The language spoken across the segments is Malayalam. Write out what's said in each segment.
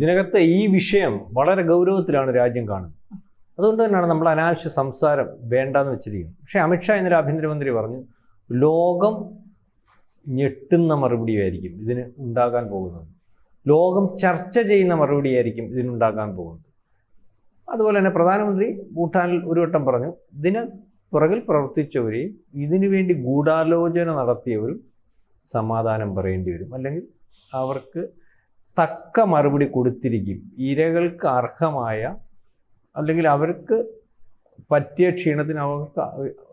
ഇതിനകത്ത് ഈ വിഷയം വളരെ ഗൗരവത്തിലാണ് രാജ്യം കാണുന്നത്. അതുകൊണ്ട് തന്നെയാണ് നമ്മൾ അനാവശ്യ സംസാരം വേണ്ടെന്ന് വെച്ചിരിക്കുന്നത്. പക്ഷേ അമിത്ഷാ ഇന്നലെ ആഭ്യന്തരമന്ത്രി പറഞ്ഞു, ലോകം ഞെട്ടുന്ന മറുപടിയായിരിക്കും ഇതിന് ഉണ്ടാകാൻ പോകുന്നത്, ലോകം ചർച്ച ചെയ്യുന്ന മറുപടിയായിരിക്കും ഇതിനുണ്ടാകാൻ പോകുന്നത്. അതുപോലെ തന്നെ പ്രധാനമന്ത്രി ഭൂട്ടാനിൽ ഒരു വട്ടം പറഞ്ഞു, ഇതിന് പുറകിൽ പ്രവർത്തിച്ചവരെയും ഇതിനു വേണ്ടി ഗൂഢാലോചന നടത്തിയവരും സമാധാനം പറയേണ്ടി വരും, അല്ലെങ്കിൽ അവർക്ക് തക്ക മറുപടി കൊടുത്തിരിക്കും, ഇരകൾക്ക് അർഹമായ അല്ലെങ്കിൽ അവർക്ക് പറ്റിയ ക്ഷീണത്തിന്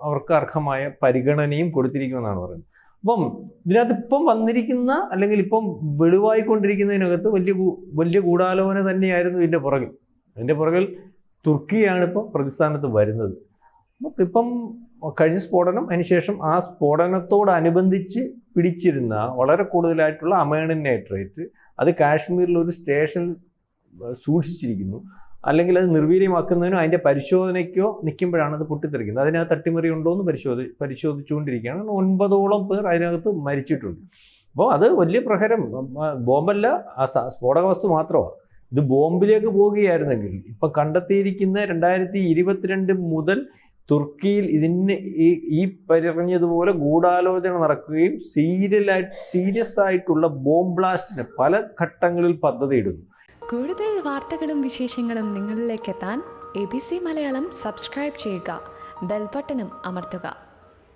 അവർക്ക് അർഹമായ പരിഗണനയും കൊടുത്തിരിക്കുമെന്നാണ് പറയുന്നത്. അപ്പം ഇതിനകത്ത് ഇപ്പം വന്നിരിക്കുന്ന അല്ലെങ്കിൽ ഇപ്പം വെളിവായിക്കൊണ്ടിരിക്കുന്നതിനകത്ത് വലിയ ഗൂഢാലോചന തന്നെയായിരുന്നു ഇതിൻ്റെ പുറകിൽ. അതിൻ്റെ പുറകിൽ തുർക്കിയാണ് ഇപ്പം പ്രതിസ്ഥാനത്ത് വരുന്നത്. ഇപ്പം കഴിഞ്ഞ സ്ഫോടനം, അതിനുശേഷം ആ സ്ഫോടനത്തോടനുബന്ധിച്ച് പിടിച്ചിരുന്ന വളരെ കൂടുതലായിട്ടുള്ള അമേണിയൻ നൈട്രേറ്റ് അത് കാശ്മീരിലൊരു സ്റ്റേഷനിൽ സൂക്ഷിച്ചിരിക്കുന്നു, അല്ലെങ്കിൽ അത് നിർവീര്യമാക്കുന്നതിനോ അതിൻ്റെ പരിശോധനയ്ക്കോ നിൽക്കുമ്പോഴാണ് അത് പൊട്ടിത്തെറിക്കുന്നത്. അതിനകത്ത് തട്ടിമറി ഉണ്ടോ എന്ന് പരിശോധിച്ചുകൊണ്ടിരിക്കുകയാണ്. 9ഓളം പേർ അതിനകത്ത് മരിച്ചിട്ടുണ്ട്. അപ്പോൾ അത് വലിയ പ്രഹരം, ബോംബല്ല, ആ സ്ഫോടക വസ്തു മാത്രമാണ്. ഇത് ബോംബിലേക്ക് പോവുകയായിരുന്നെങ്കിൽ ഇപ്പം കണ്ടെത്തിയിരിക്കുന്ന 2022 മുതൽ തുർക്കിയിൽ ഈ പറഞ്ഞതുപോലെ ഗൂഢാലോചന നടക്കുകയും സീരിയസ് ആയിട്ടുള്ള ബോംബ് ബ്ലാസ്റ്റിന് പല ഘട്ടങ്ങളിൽ പദ്ധതിയിടുന്നു. കൂടുതൽ വാർത്തകളും വിശേഷങ്ങളും നിങ്ങളിലേക്ക് എത്താൻ ABC മലയാളം സബ്സ്ക്രൈബ് ചെയ്യുക, ബെൽ ബട്ടണും അമർത്തുക.